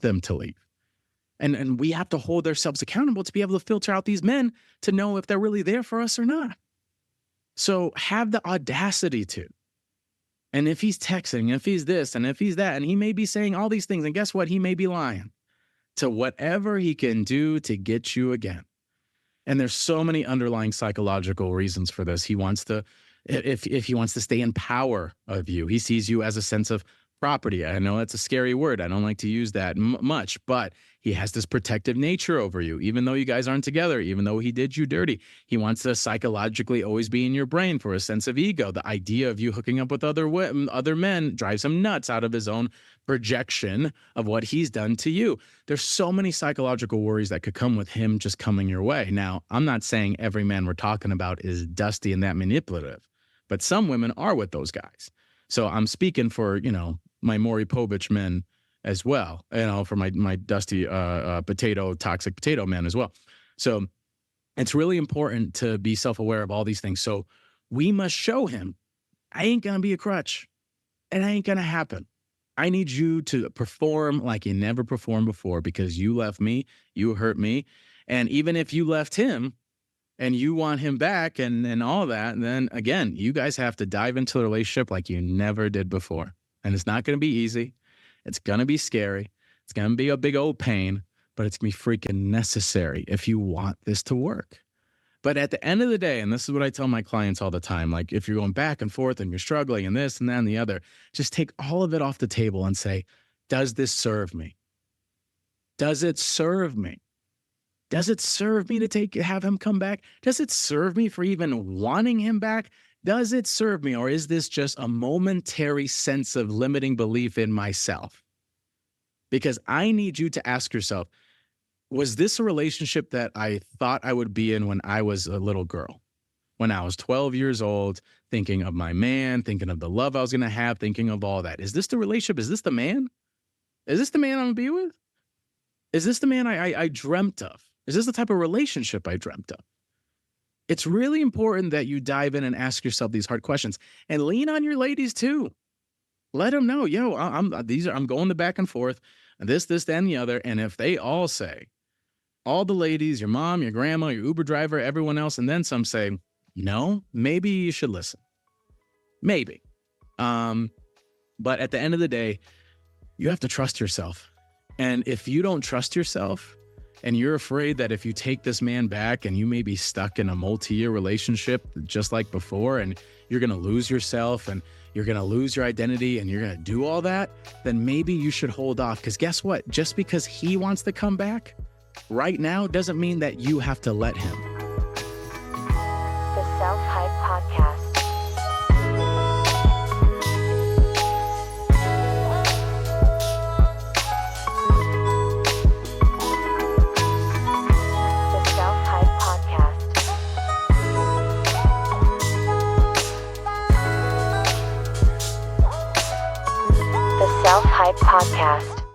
them to leave. And we have to hold ourselves accountable to be able to filter out these men to know if they're really there for us or not. So have the audacity to. And if he's texting, if he's this, and if he's that, and he may be saying all these things, and guess what? He may be lying to whatever he can do to get you again. And there's so many underlying psychological reasons for this. He wants to, if he wants to stay in power of you, he sees you as a sense of property. I know that's a scary word. I don't like to use that much, but he has this protective nature over you, even though you guys aren't together, even though he did you dirty. He wants to psychologically always be in your brain for a sense of ego. The idea of you hooking up with other men drives him nuts out of his own projection of what he's done to you. There's so many psychological worries that could come with him just coming your way. Now, I'm not saying every man we're talking about is dusty and that manipulative, but some women are with those guys. So I'm speaking for, my Maury Povich men as well, for my dusty toxic potato men as well. So it's really important to be self-aware of all these things. So we must show him, I ain't going to be a crutch. It ain't going to happen. I need you to perform like you never performed before because you left me, you hurt me. And even if you left him and you want him back and all that, then again, you guys have to dive into the relationship like you never did before. And it's not going to be easy. It's going to be scary. It's going to be a big old pain, but it's going to be freaking necessary if you want this to work. But at the end of the day, and this is what I tell my clients all the time, like if you're going back and forth and you're struggling and this and that and the other, just take all of it off the table and say, does this serve me? Does it serve me? Does it serve me to have him come back? Does it serve me for even wanting him back? Does it serve me, or is this just a momentary sense of limiting belief in myself? Because I need you to ask yourself, was this a relationship that I thought I would be in when I was a little girl? When I was 12 years old, thinking of my man, thinking of the love I was going to have, thinking of all that. Is this the relationship? Is this the man? Is this the man I'm going to be with? Is this the man I dreamt of? Is this the type of relationship I dreamt of? It's really important that you dive in and ask yourself these hard questions and lean on your ladies too. Let them know, I'm going the back and forth, this, that, and the other. And if they all say, all the ladies, your mom, your grandma, your Uber driver, everyone else, and then some say, no, maybe you should listen. Maybe. But at the end of the day, you have to trust yourself. And if you don't trust yourself, and you're afraid that if you take this man back and you may be stuck in a multi-year relationship just like before, and you're going to lose yourself and you're going to lose your identity and you're going to do all that, then maybe you should hold off. Because guess what? Just because he wants to come back right now doesn't mean that you have to let him. The Self-Hype Podcast. Self-Hype Podcast.